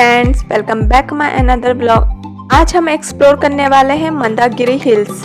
Friends, welcome back my another blog. आज हम explore करने वाले हैं मंदारगिरी हिल्स।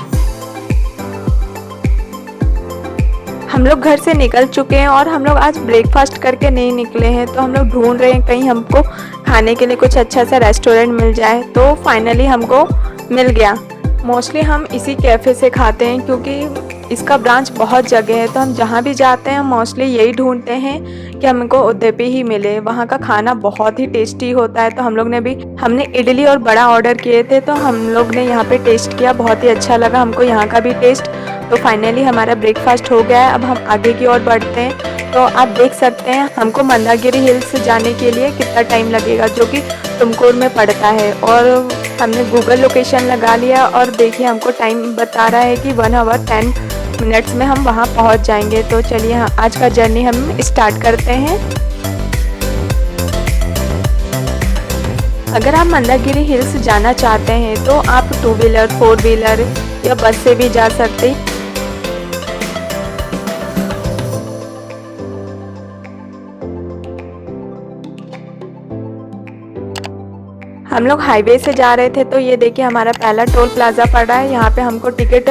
हम लोग घर से निकल चुके हैं और हम लोग आज ब्रेकफास्ट करके नहीं निकले हैं, तो हम लोग ढूंढ रहे हैं कहीं हमको खाने के लिए कुछ अच्छा सा रेस्टोरेंट मिल जाए। तो फाइनली हमको मिल गया। मोस्टली हम इसी कैफ़े से खाते हैं क्योंकि इसका ब्रांच बहुत जगह है, तो हम जहाँ भी जाते हैं मोस्टली यही ढूंढते हैं कि हमको उधर पे ही मिले। वहाँ का खाना बहुत ही टेस्टी होता है। तो हम लोग ने हमने इडली और बड़ा ऑर्डर किए थे, तो हम लोग ने यहाँ पे टेस्ट किया, बहुत ही अच्छा लगा हमको यहाँ का भी टेस्ट। तो फाइनली हमारा ब्रेकफास्ट हो गया है। अब हम आगे की ओर बढ़ते हैं। तो आप देख सकते हैं हमको मंदारगिरी हिल्स जाने के लिए कितना टाइम लगेगा, जो कि तुमकुर में पड़ता है। और हमने गूगल लोकेशन लगा लिया और देखिए हमको टाइम बता रहा है कि 1 आवर 10 मिनट्स में हम वहाँ पहुँच जाएंगे। तो चलिए आज का जर्नी हम स्टार्ट करते हैं। अगर आप मंदारगिरी हिल्स जाना चाहते हैं तो आप 2 व्हीलर 4 व्हीलर या बस से भी जा सकते हैं। हम लोग हाईवे से जा रहे थे, तो ये देखिए हमारा पहला टोल प्लाजा पड़ रहा है। यहाँ पे हमको टिकट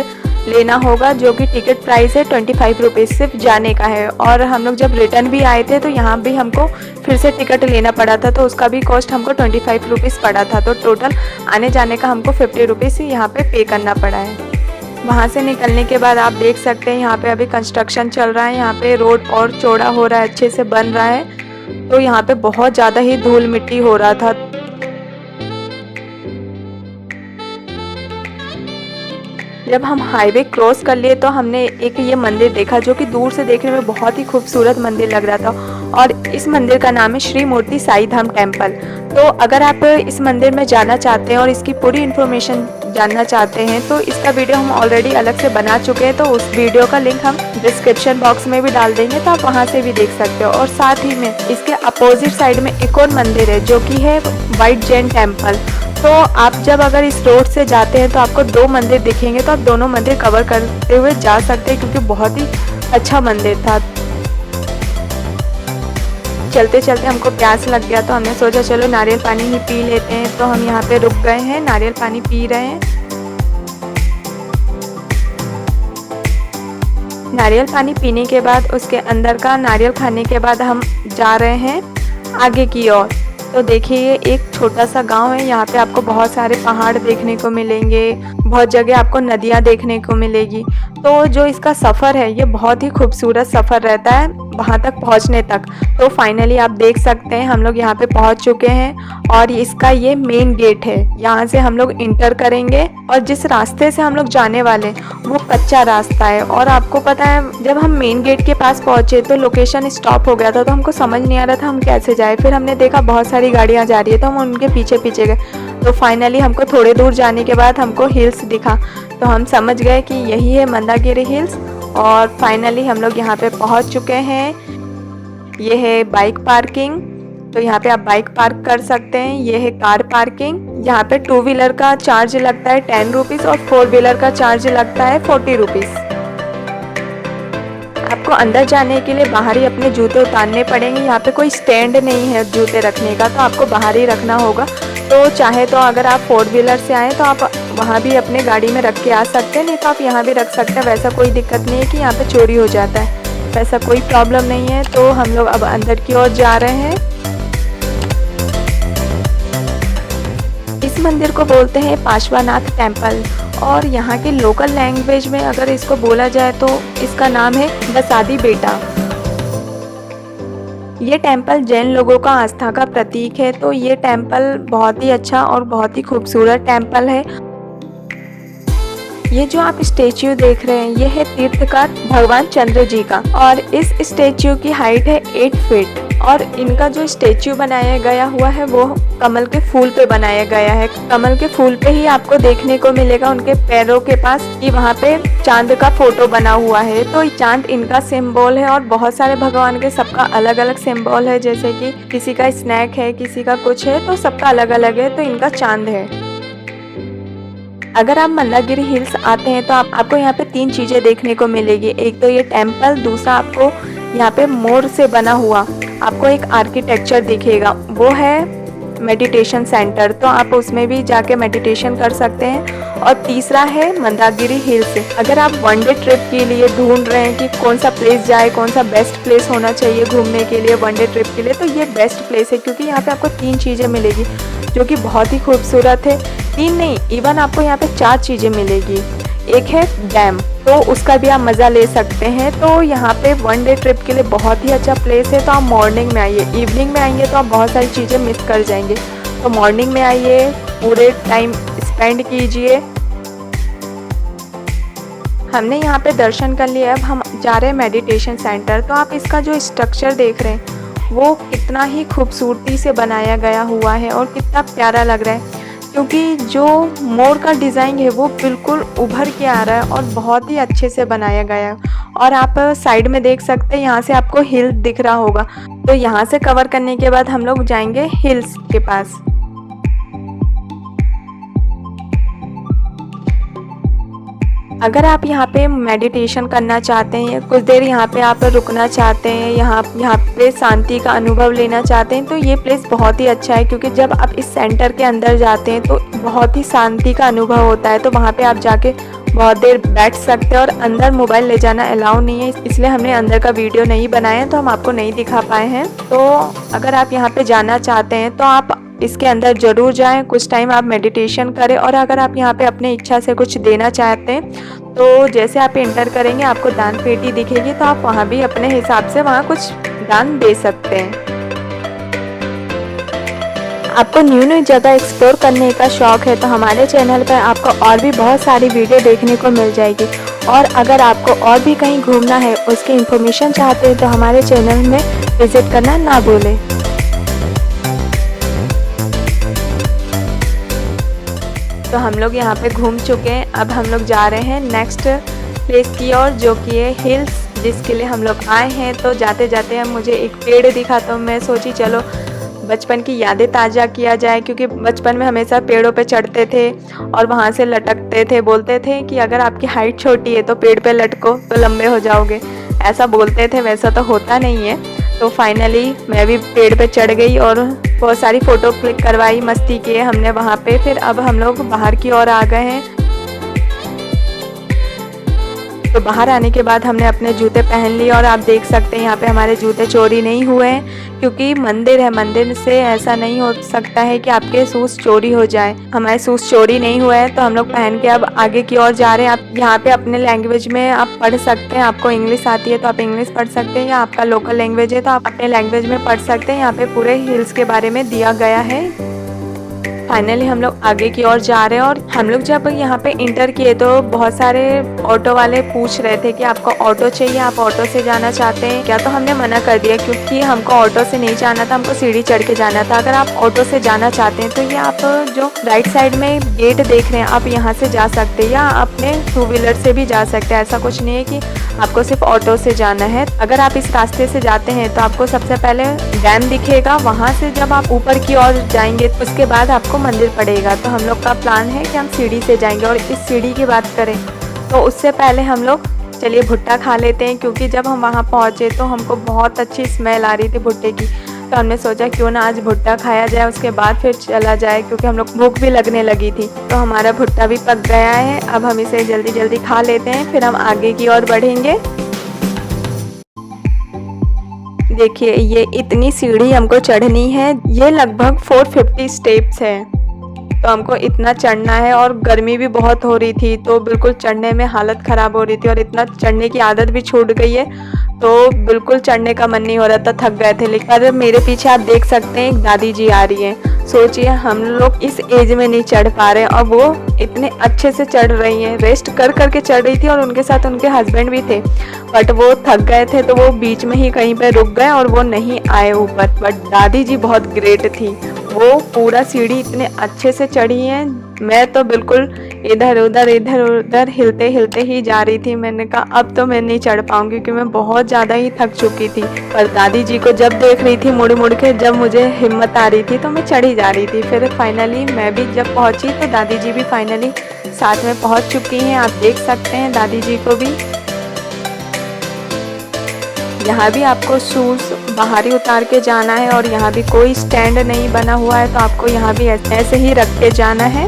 लेना होगा, जो कि टिकट प्राइस है 25 रुपीज़ सिर्फ जाने का है। और हम लोग जब रिटर्न भी आए थे तो यहाँ भी हमको फिर से टिकट लेना पड़ा था, तो उसका भी कॉस्ट हमको 25 रुपीज़ पड़ा था। तो टोटल आने जाने का हमको 50 रुपीज़ यहाँ पे करना पड़ा है। वहाँ से निकलने के बाद आप देख सकते हैं यहाँ पे अभी कंस्ट्रक्शन चल रहा है। यहाँ पे रोड और चौड़ा हो रहा है, अच्छे से बन रहा है। तो यहाँ पे बहुत ज़्यादा ही धूल मिट्टी हो रहा था। जब हम हाईवे क्रॉस कर लिए तो हमने एक ये मंदिर देखा, जो कि दूर से देखने में बहुत ही खूबसूरत मंदिर लग रहा था। और इस मंदिर का नाम है श्री मूर्ति साई धाम टेम्पल। तो अगर आप इस मंदिर में जाना चाहते हैं और इसकी पूरी इन्फॉर्मेशन जानना चाहते हैं तो इसका वीडियो हम ऑलरेडी अलग से बना चुके हैं। तो उस वीडियो का लिंक हम डिस्क्रिप्शन बॉक्स में भी डाल देंगे, तो आप वहाँ से भी देख सकते हो। और साथ ही में इसके अपोजिट साइड में एक और मंदिर है, जो कि है वाइट जैन टेम्पल। तो आप जब अगर इस रोड से जाते हैं तो आपको 2 मंदिर दिखेंगे, तो आप दोनों मंदिर कवर करते हुए जा सकते हैं, क्योंकि बहुत ही अच्छा मंदिर था। चलते चलते हमको प्यास लग गया, तो हमने सोचा चलो नारियल पानी ही पी लेते हैं। तो हम यहाँ पे रुक गए हैं, नारियल पानी पी रहे हैं। नारियल पानी पीने के बाद उसके अंदर का नारियल खाने के बाद हम जा रहे हैं आगे की ओर। तो देखिए ये एक छोटा सा गांव है। यहाँ पे आपको बहुत सारे पहाड़ देखने को मिलेंगे, बहुत जगह आपको नदियाँ देखने को मिलेगी। तो जो इसका सफ़र है ये बहुत ही खूबसूरत सफ़र रहता है वहाँ तक पहुँचने तक। तो फाइनली आप देख सकते हैं हम लोग यहाँ पे पहुँच चुके हैं और इसका ये मेन गेट है। यहाँ से हम लोग इंटर करेंगे और जिस रास्ते से हम लोग जाने वाले वो कच्चा रास्ता है। और आपको पता है जब हम मेन गेट के पास पहुँचे तो लोकेशन स्टॉप हो गया था, तो हमको समझ नहीं आ रहा था हम कैसे जाए। फिर हमने देखा बहुत सारी गाड़ियाँ जा रही है, तो हम उनके पीछे पीछे गए। तो फाइनली हमको थोड़े दूर जाने के बाद हमको हिल्स दिखा, तो हम समझ गए कि यही है मंदारगिरी हिल्स। और फाइनली हम लोग यहाँ पे पहुँच चुके हैं। ये है बाइक पार्किंग, तो यहाँ पे आप बाइक पार्क कर सकते हैं। ये है कार पार्किंग। यहाँ पे 2 व्हीलर का चार्ज लगता है 10 रुपीज़ और 4 व्हीलर का चार्ज लगता है 40 रुपीज़। आपको अंदर जाने के लिए बाहर ही अपने जूते उतारने पड़ेंगे। यहाँ पे कोई स्टैंड नहीं है जूते रखने का, तो आपको बाहर ही रखना होगा। तो चाहे तो अगर आप 4 व्हीलर से आएँ तो आप वहाँ भी अपने गाड़ी में रख के आ सकते हैं, नहीं तो आप यहाँ भी रख सकते हैं। वैसा कोई दिक्कत नहीं है कि यहाँ पे चोरी हो जाता है, वैसा कोई प्रॉब्लम नहीं है। तो हम लोग अब अंदर की ओर जा रहे हैं। इस मंदिर को बोलते हैं पार्श्वनाथ टेम्पल, और यहाँ के लोकल लैंग्वेज में अगर इसको बोला जाए तो इसका नाम है बसादी बेटा। ये टेम्पल जैन लोगों का आस्था का प्रतीक है। तो ये टेम्पल बहुत ही अच्छा और बहुत ही खूबसूरत टेम्पल है। ये जो आप स्टेच्यू देख रहे हैं ये है तीर्थकार भगवान चंद्र जी का, और इस स्टेच्यू की हाइट है 8 फीट। और इनका जो स्टेच्यू बनाया गया हुआ है वो कमल के फूल पे बनाया गया है। कमल के फूल पे ही आपको देखने को मिलेगा उनके पैरों के पास कि वहाँ पे चांद का फोटो बना हुआ है। तो चांद इनका सिंबल है, और बहुत सारे भगवान के सबका अलग अलग सिंबल है, जैसे कि किसी का स्नैक है, किसी का कुछ है, तो सबका अलग अलग है। तो इनका चांद है। अगर आप मंदारगिरी हिल्स आते हैं तो आपको यहाँ पे 3 चीज़ें देखने को मिलेगी। एक तो ये टेम्पल, दूसरा आपको यहाँ पे मोर से बना हुआ आपको एक आर्किटेक्चर दिखेगा, वो है मेडिटेशन सेंटर, तो आप उसमें भी जाके मेडिटेशन कर सकते हैं। और तीसरा है मंदारगिरी हिल्स। अगर आप वन डे ट्रिप के लिए ढूंढ रहे हैं कि कौन सा प्लेस जाए, कौन सा बेस्ट प्लेस होना चाहिए घूमने के लिए वन डे ट्रिप के लिए, तो ये बेस्ट प्लेस है, क्योंकि यहाँ पे आपको 3 चीज़ें मिलेगी जो कि बहुत ही खूबसूरत है। 3 नहीं, इवन आपको यहाँ पे 4 चीज़ें मिलेगी। एक है डैम, तो उसका भी आप मज़ा ले सकते हैं। तो यहाँ पे वन डे ट्रिप के लिए बहुत ही अच्छा प्लेस है। तो आप मॉर्निंग में आइए, इवनिंग में आएंगे तो आप बहुत सारी चीज़ें मिस कर जाएंगे। तो मॉर्निंग में आइए, पूरे टाइम स्पेंड कीजिए। हमने यहाँ पे दर्शन कर लिया, अब हम जा रहे हैं मेडिटेशन सेंटर। तो आप इसका जो स्ट्रक्चर देख रहे हैं वो कितना ही खूबसूरती से बनाया गया हुआ है और कितना प्यारा लग रहा है, क्योंकि जो मोर का डिज़ाइन है वो बिल्कुल उभर के आ रहा है और बहुत ही अच्छे से बनाया गया है। और आप साइड में देख सकते हैं, यहाँ से आपको हिल दिख रहा होगा। तो यहाँ से कवर करने के बाद हम लोग जाएंगे हिल्स के पास। अगर आप यहाँ पे मेडिटेशन करना चाहते हैं, कुछ देर यहाँ पे आप रुकना चाहते हैं, यहाँ पे शांति का अनुभव लेना चाहते हैं, तो ये प्लेस बहुत ही अच्छा है। क्योंकि जब आप इस सेंटर के अंदर जाते हैं तो बहुत ही शांति का अनुभव होता है। तो वहाँ पे आप जाके बहुत देर बैठ सकते हैं। और अंदर मोबाइल ले जाना अलाउ नहीं है, इसलिए हमने अंदर का वीडियो नहीं बनाया है, तो हम आपको नहीं दिखा पाए हैं। तो अगर आप यहाँ पे जाना चाहते हैं तो आप इसके अंदर ज़रूर जाएं, कुछ टाइम आप मेडिटेशन करें। और अगर आप यहाँ पे अपने इच्छा से कुछ देना चाहते हैं तो जैसे आप इंटर करेंगे आपको दान पेटी दिखेगी, तो आप वहाँ भी अपने हिसाब से वहाँ कुछ दान दे सकते हैं। आपको न्यू जगह एक्सप्लोर करने का शौक़ है तो हमारे चैनल पर आपको और भी बहुत सारी वीडियो देखने को मिल जाएगी। और अगर आपको और भी कहीं घूमना है, उसकी इन्फॉर्मेशन चाहते हैं तो हमारे चैनल में विज़िट करना ना भूलें। तो हम लोग यहाँ पे घूम चुके हैं, अब हम लोग जा रहे हैं नेक्स्ट प्लेस की ओर, जो कि है हिल्स, जिसके लिए हम लोग आए हैं। तो जाते जाते हम मुझे एक पेड़ दिखा, तो मैं सोची चलो बचपन की यादें ताज़ा किया जाए, क्योंकि बचपन में हमेशा पेड़ों पे चढ़ते थे और वहाँ से लटकते थे। बोलते थे कि अगर आपकी हाइट छोटी है तो पेड़ पे लटको तो लंबे हो जाओगे, ऐसा बोलते थे। वैसा तो होता नहीं है। तो फाइनली मैं भी पेड़ पे चढ़ गई और बहुत सारी फ़ोटो क्लिक करवाई, मस्ती किए हमने वहाँ पे। फिर अब हम लोग बाहर की ओर आ गए हैं। तो बाहर आने के बाद हमने अपने जूते पहन लिए और आप देख सकते हैं यहाँ पे हमारे जूते चोरी नहीं हुए हैं, क्योंकि मंदिर है, मंदिर से ऐसा नहीं हो सकता है कि आपके शूज़ चोरी हो जाए। हमारे शूज़ चोरी नहीं हुए हैं, तो हम लोग पहन के अब आगे की ओर जा रहे हैं। आप यहाँ पे अपने लैंग्वेज में आप पढ़ सकते हैं, आपको इंग्लिश आती है तो आप इंग्लिश पढ़ सकते हैं, या आपका लोकल लैंग्वेज है तो आप अपने लैंग्वेज में पढ़ सकते हैं। यहाँ पे पूरे हिल्स के बारे में दिया गया है। फाइनली हम लोग आगे की ओर जा रहे हैं। और हम लोग जब यहाँ पे इंटर किए तो बहुत सारे ऑटो वाले पूछ रहे थे कि आपको ऑटो चाहिए, आप ऑटो से जाना चाहते हैं क्या। तो हमने मना कर दिया, क्योंकि हमको ऑटो से नहीं जाना था, हमको सीढ़ी चढ़ के जाना था। अगर आप ऑटो से जाना चाहते हैं तो ये आप जो राइट साइड में गेट देख रहे हैं, आप यहाँ से जा सकते हैं, या अपने 2 व्हीलर से भी जा सकते हैं। ऐसा कुछ नहीं है कि आपको सिर्फ ऑटो से जाना है। अगर आप इस रास्ते से जाते हैं तो आपको सबसे पहले डैम दिखेगा, वहाँ से जब आप ऊपर की ओर जाएंगे उसके बाद आपको मंदिर पड़ेगा। तो हम लोग का प्लान है कि हम सीढ़ी से जाएंगे। और इस सीढ़ी की बात करें तो उससे पहले हम लोग चलिए भुट्टा खा लेते हैं, क्योंकि जब हम वहाँ पहुँचे तो हमको बहुत अच्छी स्मेल आ रही थी भुट्टे की। तो हमने सोचा क्यों ना आज भुट्टा खाया जाए, उसके बाद फिर चला जाए, क्योंकि हम लोग भूख भी लगने लगी थी। तो हमारा भुट्टा भी पक गया है, अब हम इसे जल्दी जल्दी खा लेते हैं, फिर हम आगे की ओर बढ़ेंगे। देखिए ये इतनी सीढ़ी हमको चढ़नी है, ये लगभग 450 स्टेप्स है। तो हमको इतना चढ़ना है, और गर्मी भी बहुत हो रही थी तो बिल्कुल चढ़ने में हालत ख़राब हो रही थी, और इतना चढ़ने की आदत भी छूट गई है तो बिल्कुल चढ़ने का मन नहीं हो रहा था, थक गए थे। लेकिन मेरे पीछे आप देख सकते हैं एक दादी जी आ रही हैं। सोचिए हम लोग इस एज में नहीं चढ़ पा रहे और वो इतने अच्छे से चढ़ रही हैं, रेस्ट कर करके चढ़ रही थी, और उनके साथ उनके हस्बैंड भी थे। बट वो थक गए थे तो वो बीच में ही कहीं पे रुक गए और वो नहीं आए ऊपर। बट दादी जी बहुत ग्रेट थी, वो पूरा सीढ़ी इतने अच्छे से चढ़ी हैं। मैं तो बिल्कुल इधर उधर हिलते हिलते ही जा रही थी। मैंने कहा अब तो मैं नहीं चढ़ पाऊंगी, क्योंकि मैं बहुत ज़्यादा ही थक चुकी थी। पर दादी जी को जब देख रही थी मुड़ मुड़ के, जब मुझे हिम्मत आ रही थी तो मैं चढ़ी जा रही थी। फिर फाइनली मैं भी जब पहुंची तो दादी जी भी फाइनली साथ में पहुंच चुकी हैं। आप देख सकते हैं दादी जी को भी। यहाँ भी आपको शूज़ बाहर ही उतार के जाना है और यहाँ भी कोई स्टैंड नहीं बना हुआ है, तो आपको यहाँ भी ऐसे ही रख के जाना है।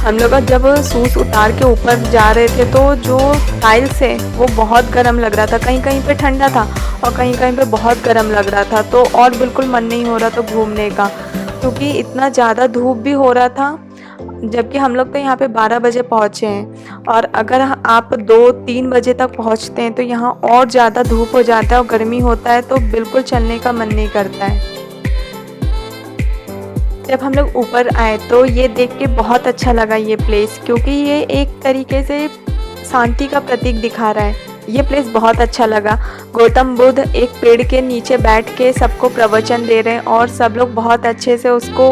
हम लोग जब शूज़ उतार के ऊपर जा रहे थे तो जो टाइल्स है वो बहुत गर्म लग रहा था, कहीं कहीं पे ठंडा था और कहीं कहीं पे बहुत गर्म लग रहा था, तो और बिल्कुल मन नहीं हो रहा था घूमने का, क्योंकि इतना ज़्यादा धूप भी हो रहा था। जबकि हम लोग तो यहाँ पे 12 बजे पहुँचे हैं और अगर आप 2-3 बजे तक पहुँचते हैं तो यहाँ और ज़्यादा धूप हो जाता है और गर्मी होता है, तो बिल्कुल चलने का मन नहीं करता है। जब हम लोग ऊपर आए तो ये देख के बहुत अच्छा लगा ये प्लेस, क्योंकि ये एक तरीके से शांति का प्रतीक दिखा रहा है। ये प्लेस बहुत अच्छा लगा। गौतम बुद्ध एक पेड़ के नीचे बैठ के सबको प्रवचन दे रहे हैं और सब लोग बहुत अच्छे से उसको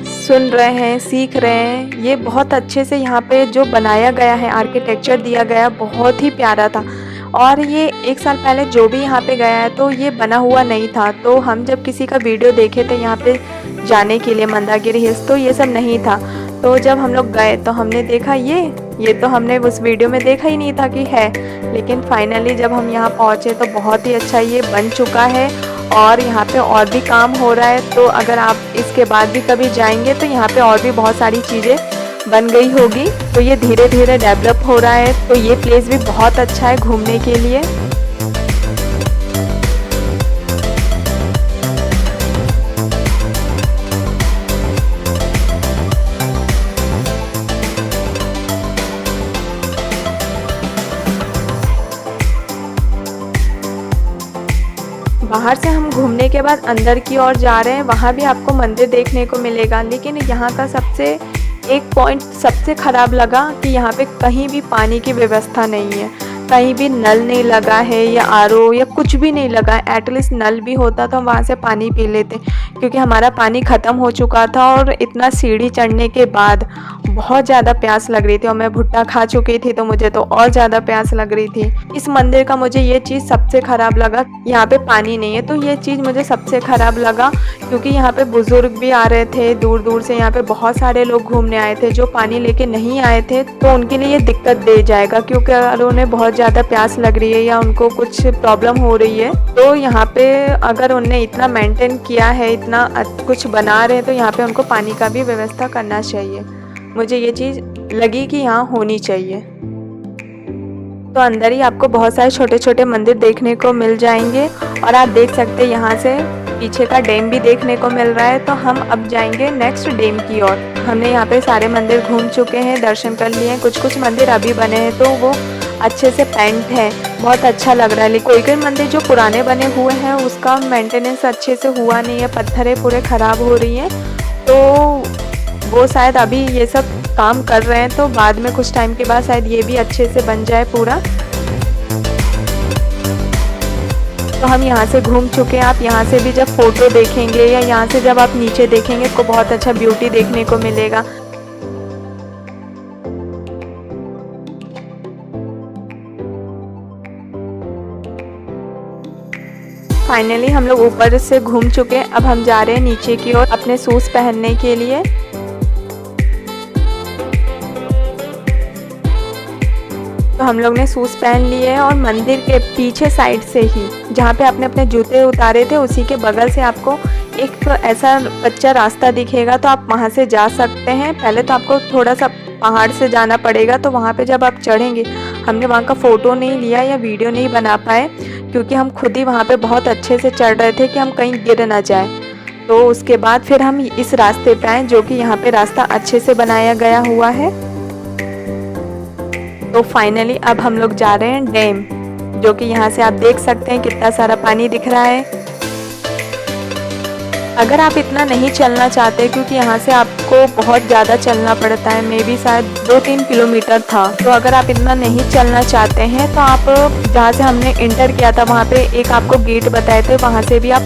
सुन रहे हैं, सीख रहे हैं। ये बहुत अच्छे से यहाँ पे जो बनाया गया है, आर्किटेक्चर दिया गया, बहुत ही प्यारा था। और ये 1 साल पहले जो भी यहाँ पे गया है तो ये बना हुआ नहीं था, तो हम जब किसी का वीडियो देखे थे यहाँ पे जाने के लिए मंदाकिनी हिल्स, तो ये सब नहीं था। तो जब हम लोग गए तो हमने देखा ये तो हमने उस वीडियो में देखा ही नहीं था कि है, लेकिन फाइनली जब हम यहाँ पहुँचे तो बहुत ही अच्छा ये बन चुका है और यहाँ पे और भी काम हो रहा है। तो अगर आप इसके बाद भी कभी जाएंगे तो यहाँ पे और भी बहुत सारी चीज़ें बन गई होगी, तो ये धीरे धीरे डेवलप हो रहा है। तो ये प्लेस भी बहुत अच्छा है घूमने के लिए। बाहर से हम घूमने के बाद अंदर की ओर जा रहे हैं, वहाँ भी आपको मंदिर देखने को मिलेगा, लेकिन यहाँ का एक पॉइंट सबसे ख़राब लगा कि यहाँ पे कहीं भी पानी की व्यवस्था नहीं है, कहीं भी नल नहीं लगा है या आरओ या कुछ भी नहीं लगा है। एटलीस्ट नल भी होता तो हम वहाँ से पानी पी लेते, क्योंकि हमारा पानी ख़त्म हो चुका था और इतना सीढ़ी चढ़ने के बाद बहुत ज़्यादा प्यास लग रही थी और मैं भुट्टा खा चुकी थी, तो मुझे तो और ज़्यादा प्यास लग रही थी। इस मंदिर का मुझे ये चीज़ सबसे ख़राब लगा, यहाँ पे पानी नहीं है, तो ये चीज़ मुझे सबसे ख़राब लगा, क्योंकि यहाँ पे बुज़ुर्ग भी आ रहे थे दूर दूर से। यहाँ पे बहुत सारे लोग घूमने आए थे जो पानी लेके नहीं आए थे, तो उनके लिए ये दिक्कत दे जाएगा, क्योंकि अगर उन्हें बहुत ज़्यादा प्यास लग रही है या उनको कुछ प्रॉब्लम हो रही है, तो यहाँ पे अगर उन्हें इतना मेंटेन किया है, इतना कुछ बना रहे हैं, तो यहाँ पे उनको पानी का भी व्यवस्था करना चाहिए। मुझे ये चीज़ लगी कि यहाँ होनी चाहिए। तो अंदर ही आपको बहुत सारे छोटे छोटे मंदिर देखने को मिल जाएंगे और आप देख सकते हैं यहाँ से पीछे का डैम भी देखने को मिल रहा है। तो हम अब जाएंगे नेक्स्ट डैम की ओर। हमने यहाँ पे सारे मंदिर घूम चुके हैं, दर्शन कर लिए हैं। कुछ मंदिर अभी बने हैं तो वो अच्छे से पेंट है, बहुत अच्छा लग रहा है। लेकिन कोई मंदिर जो पुराने बने हुए हैं उसका मेंटेनेंस अच्छे से हुआ नहीं है, पत्थरें पूरे ख़राब हो रही हैं, तो वो शायद अभी ये सब काम कर रहे हैं, तो बाद में कुछ टाइम के बाद शायद ये भी अच्छे से बन जाए पूरा। तो हम यहाँ से घूम चुके हैं। आप यहाँ से भी जब फ़ोटो देखेंगे या यहाँ से जब आप नीचे देखेंगे आपको बहुत अच्छा ब्यूटी देखने को मिलेगा। फाइनली हम लोग ऊपर से घूम चुके हैं। अब हम जा रहे हैं नीचे की ओर अपने शूज़ पहनने के लिए। तो हम लोग ने शूज़ पहन लिए हैं और मंदिर के पीछे साइड से ही जहाँ पे आपने अपने जूते उतारे थे उसी के बगल से आपको एक ऐसा कच्चा रास्ता दिखेगा, तो आप वहाँ से जा सकते हैं। पहले तो आपको थोड़ा सा पहाड़ से जाना पड़ेगा, तो वहाँ पे जब आप चढ़ेंगे, हमने वहाँ का फ़ोटो नहीं लिया या वीडियो नहीं बना पाए क्योंकि हम खुद ही वहाँ पे बहुत अच्छे से चढ़ रहे थे कि हम कहीं गिर ना जाए। तो उसके बाद फिर हम इस रास्ते पे आए जो कि यहाँ पे रास्ता अच्छे से बनाया गया हुआ है। तो फाइनली अब हम लोग जा रहे हैं डैम, जो कि यहाँ से आप देख सकते हैं कितना सारा पानी दिख रहा है। अगर आप इतना नहीं चलना चाहते, क्योंकि यहाँ से आपको बहुत ज़्यादा चलना पड़ता है, मे बी शायद 2-3 किलोमीटर था, तो अगर आप इतना नहीं चलना चाहते हैं तो आप जहाँ से हमने इंटर किया था वहाँ पे एक आपको गेट बताए थे, वहाँ से भी आप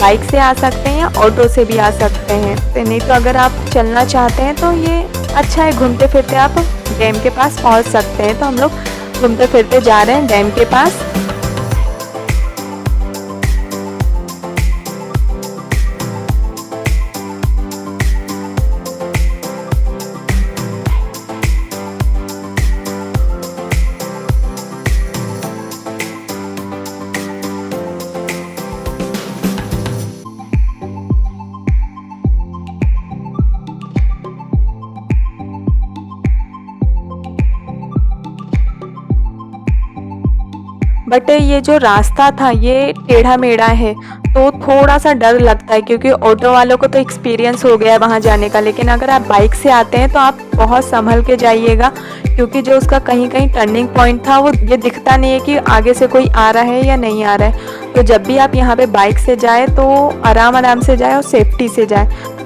बाइक से आ सकते हैं या ऑटो से भी आ सकते हैं। तो नहीं तो अगर आप चलना चाहते हैं तो ये अच्छा है, घूमते फिरते आप डैम के पास पहुँच सकते हैं। तो हम लोग घूमते फिरते जा रहे हैं डैम के पास। बट ये जो रास्ता था ये टेढ़ा मेढ़ा है, तो थोड़ा सा डर लगता है क्योंकि ऑटो वालों को तो एक्सपीरियंस हो गया है वहाँ जाने का। लेकिन अगर आप बाइक से आते हैं तो आप बहुत संभल के जाइएगा, क्योंकि जो उसका कहीं कहीं टर्निंग पॉइंट था वो ये दिखता नहीं है कि आगे से कोई आ रहा है या नहीं आ रहा है। तो जब भी आप यहाँ पे बाइक से जाए तो आराम आराम से जाए और सेफ्टी से जाए।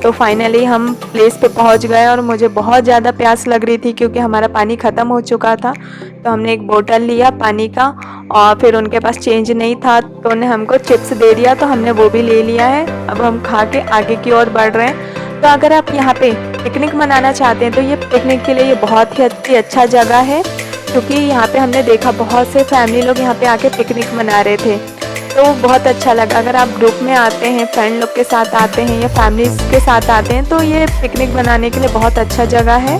तो फाइनली हम प्लेस पे पहुंच गए और मुझे बहुत ज़्यादा प्यास लग रही थी क्योंकि हमारा पानी ख़त्म हो चुका था। तो हमने एक बोतल लिया पानी का, और फिर उनके पास चेंज नहीं था तो उन्हें हमको चिप्स दे दिया, तो हमने वो भी ले लिया है। अब हम खा के आगे की ओर बढ़ रहे हैं। तो अगर आप यहाँ पे पिकनिक मनाना चाहते हैं तो ये पिकनिक के लिए ये बहुत ही अच्छा जगह है, क्योंकि यहाँ पे हमने देखा बहुत से फैमिली लोग यहाँ पे आके पिकनिक मना रहे थे, तो बहुत अच्छा लगा। अगर आप ग्रुप में आते हैं, फ्रेंड लोग के साथ आते हैं या फैमिली के साथ आते हैं तो ये पिकनिक बनाने के लिए बहुत अच्छा जगह है।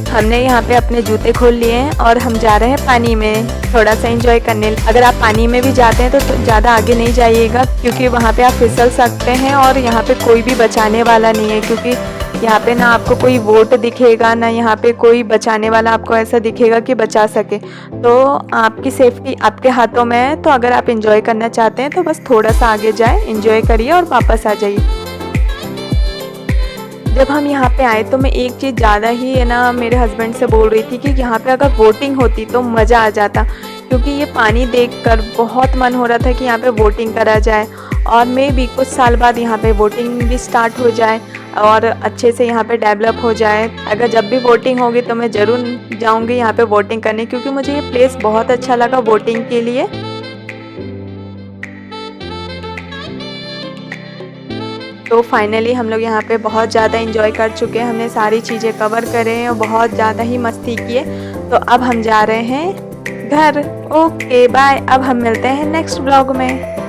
हमने यहाँ पे अपने जूते खोल लिए हैं और हम जा रहे हैं पानी में थोड़ा सा एंजॉय करने। अगर आप पानी में भी जाते हैं तो ज़्यादा आगे नहीं जाइएगा, क्योंकि वहाँ पे आप फिसल सकते हैं और यहाँ पे कोई भी बचाने वाला नहीं है। क्योंकि यहाँ पे ना आपको कोई बोट दिखेगा, ना यहाँ पे कोई बचाने वाला आपको ऐसा दिखेगा कि बचा सके। तो आपकी सेफ्टी आपके हाथों में है। तो अगर आप एंजॉय करना चाहते हैं तो बस थोड़ा सा आगे जाए, एंजॉय करिए और वापस आ जाइए। जब हम यहाँ पे आए तो मैं एक चीज़ ज़्यादा ही है ना मेरे हस्बैंड से बोल रही थी कि यहाँ पे अगर बोटिंग होती तो मज़ा आ जाता, क्योंकि ये पानी देखकर बहुत मन हो रहा था कि यहाँ पे बोटिंग करा जाए। और मे भी कुछ साल बाद यहाँ पे बोटिंग भी स्टार्ट हो जाए और अच्छे से यहाँ पे डेवलप हो जाए। अगर जब भी बोटिंग होगी तो मैं ज़रूर जाऊँगी यहाँ पे बोटिंग करने, क्योंकि मुझे ये प्लेस बहुत अच्छा लगा बोटिंग के लिए। तो फाइनली हम लोग यहाँ पे बहुत ज़्यादा एंजॉय कर चुके हैं, हमने सारी चीज़ें कवर करे हैं और बहुत ज़्यादा ही मस्ती किए। तो अब हम जा रहे हैं घर। ओके बाय, अब हम मिलते हैं नेक्स्ट ब्लॉग में।